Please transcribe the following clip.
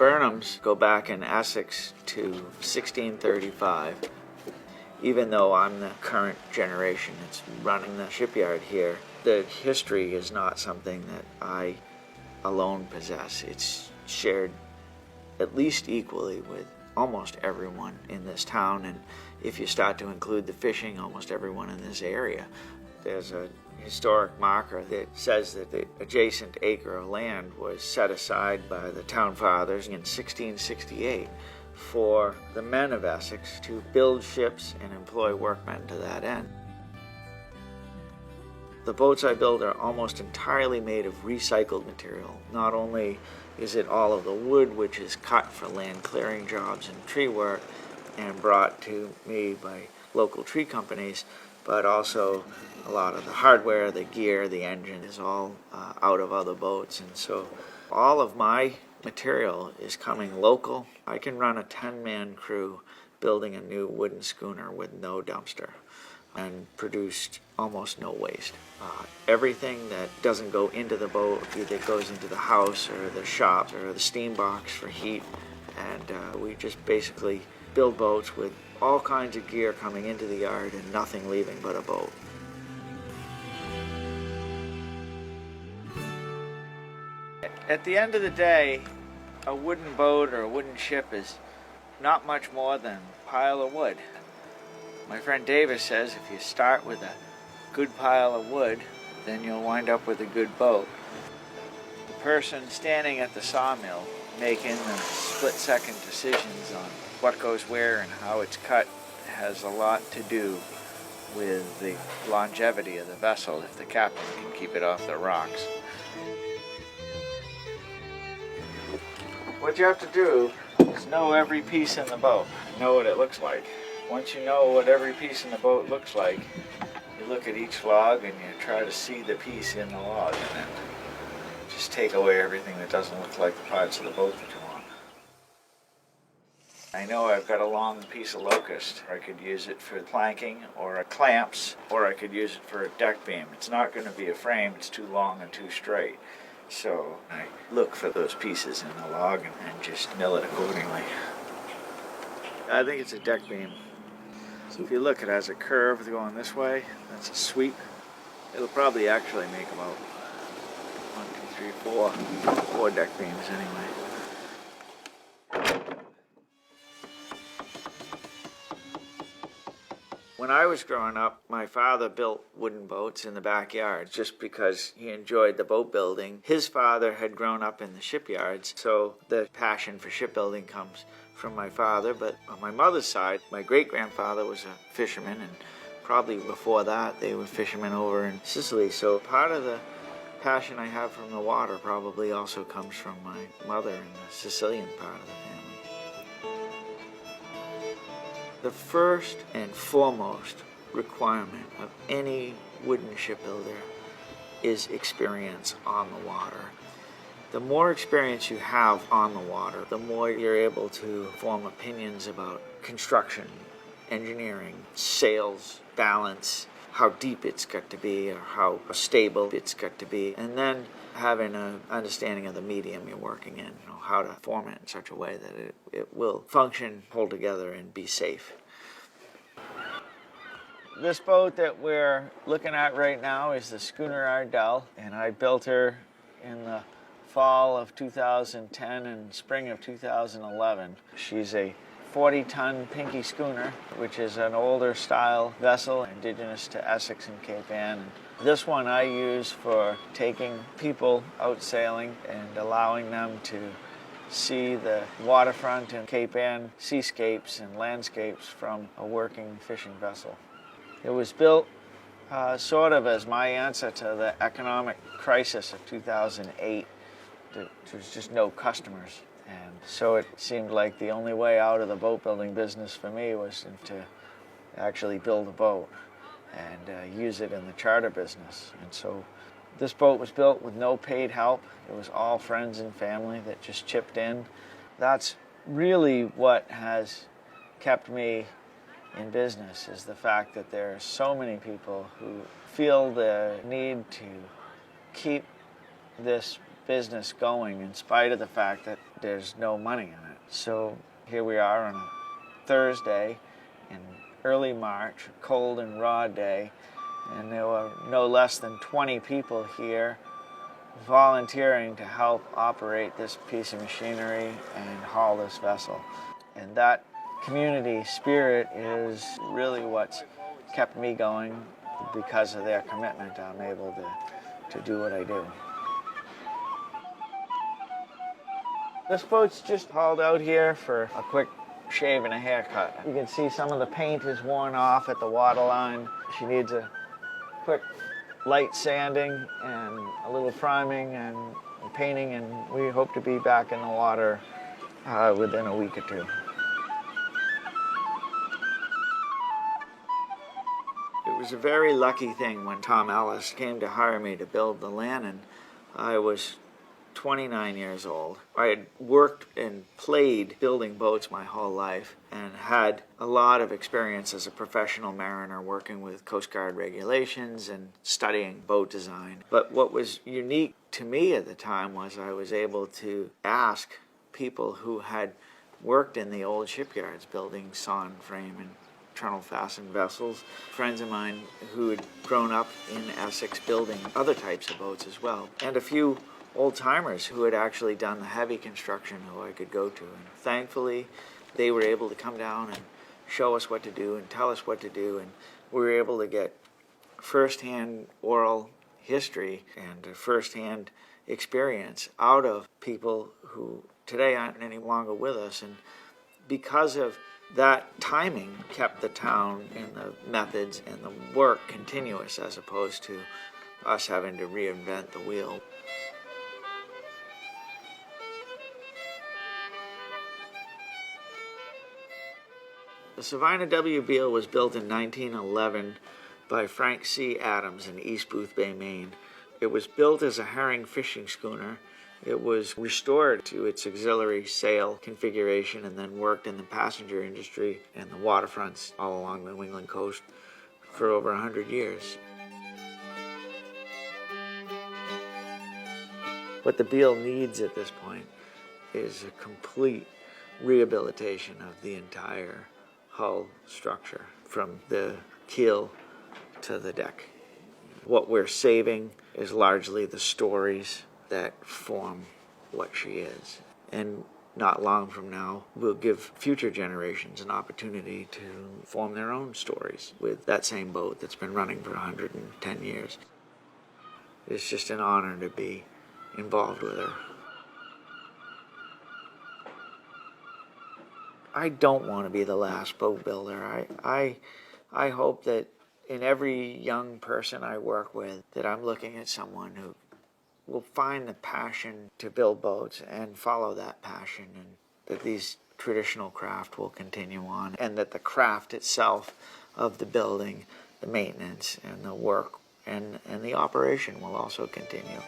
Burnhams go back in Essex to 1635. Even though I'm the current generation that's running the shipyard here, the history is not something that I alone possess. It's shared at least equally with almost everyone in this town, and if you start to include the fishing, almost everyone in this area. There's a historic marker that says that the adjacent acre of land was set aside by the town fathers in 1668 for the men of Essex to build ships and employ workmen to that end. The boats I build are almost entirely made of recycled material. Not only is it all of the wood, which is cut for land clearing jobs and tree work and brought to me by local tree companies, but also a lot of the hardware, the gear, the engine is all out of other boats. And so all of my material is coming local. I can run a 10-man crew building a new wooden schooner with no dumpster and produced almost no waste. Everything that doesn't go into the boat either goes into the house or the shop or the steam box for heat, and we just basically build boats with all kinds of gear coming into the yard and nothing leaving but a boat. At the end of the day, a wooden boat or a wooden ship is not much more than a pile of wood. My friend Davis says if you start with a good pile of wood, then you'll wind up with a good boat. The person standing at the sawmill making the split-second decisions on what goes where and how it's cut has a lot to do with the longevity of the vessel if the captain can keep it off the rocks. What you have to do is know every piece in the boat, know what it looks like. Once you know what every piece in the boat looks like, you look at each log and you try to see the piece in the log, and then just take away everything that doesn't look like the parts of the boat that you want. I know I've got a long piece of locust. I could use it for planking or clamps, or I could use it for a deck beam. It's not going to be a frame, it's too long and too straight. So I look for those pieces in the log and just mill it accordingly. I think it's a deck beam. So if you look, it has a curve going this way. That's a sweep. It'll probably actually make about 1, 2, 3, 4 deck beams anyway. When I was growing up, my father built wooden boats in the backyard just because he enjoyed the boat building. His father had grown up in the shipyards, so the passion for shipbuilding comes from my father. But on my mother's side, my great-grandfather was a fisherman, and probably before that they were fishermen over in Sicily. So part of the passion I have from the water probably also comes from my mother in the Sicilian part of the family. The first and foremost requirement of any wooden shipbuilder is experience on the water. The more experience you have on the water, the more you're able to form opinions about construction, engineering, sails, balance, how deep it's got to be or how stable it's got to be, and then having an understanding of the medium you're working in, how to form it in such a way that it will function, hold together, and be safe. This boat that we're looking at right now is the schooner Ardell, and I built her in the fall of 2010 and spring of 2011. She's a 40-ton Pinky schooner, which is an older style vessel indigenous to Essex and Cape Ann. This one I use for taking people out sailing and allowing them to see the waterfront and Cape Ann seascapes and landscapes from a working fishing vessel. It was built sort of as my answer to the economic crisis of 2008. There was just no customers. And so it seemed like the only way out of the boat building business for me was to actually build a boat and use it in the charter business. And so this boat was built with no paid help. It was all friends and family that just chipped in. That's really what has kept me in business, is the fact that there are so many people who feel the need to keep this business going in spite of the fact that there's no money in it. So here we are on a Thursday in early March, a cold and raw day, and there were no less than 20 people here volunteering to help operate this piece of machinery and haul this vessel. And that community spirit is really what's kept me going. Because of their commitment, I'm able to do what I do. This boat's just hauled out here for a quick shave and a haircut. You can see some of the paint is worn off at the waterline. She needs a quick light sanding and a little priming and painting, and we hope to be back in the water within a week or two. It was a very lucky thing when Tom Ellis came to hire me to build the Lannon. I was 29 years old. I had worked and played building boats my whole life and had a lot of experience as a professional mariner working with Coast Guard regulations and studying boat design. But what was unique to me at the time was I was able to ask people who had worked in the old shipyards building sawn frame and tunnel fastened vessels, friends of mine who had grown up in Essex building other types of boats as well, and a few old-timers who had actually done the heavy construction who I could go to. And thankfully, they were able to come down and show us what to do and tell us what to do, and we were able to get first-hand oral history and first-hand experience out of people who today aren't any longer with us. And because of that timing kept the town and the methods and the work continuous as opposed to us having to reinvent the wheel. The Savannah W. Beale was built in 1911 by Frank C. Adams in East Booth Bay, Maine. It was built as a herring fishing schooner. It was restored to its auxiliary sail configuration and then worked in the passenger industry and the waterfronts all along the New England coast for over 100 years. What the Beale needs at this point is a complete rehabilitation of the entire hull structure, from the keel to the deck. What we're saving is largely the stories that form what she is. And not long from now, we'll give future generations an opportunity to form their own stories with that same boat that's been running for 110 years. It's just an honor to be involved with her. I don't want to be the last boat builder. I hope that in every young person I work with, that I'm looking at someone who will find the passion to build boats and follow that passion, and that these traditional craft will continue on, and that the craft itself of the building, the maintenance, and the work, and the operation will also continue.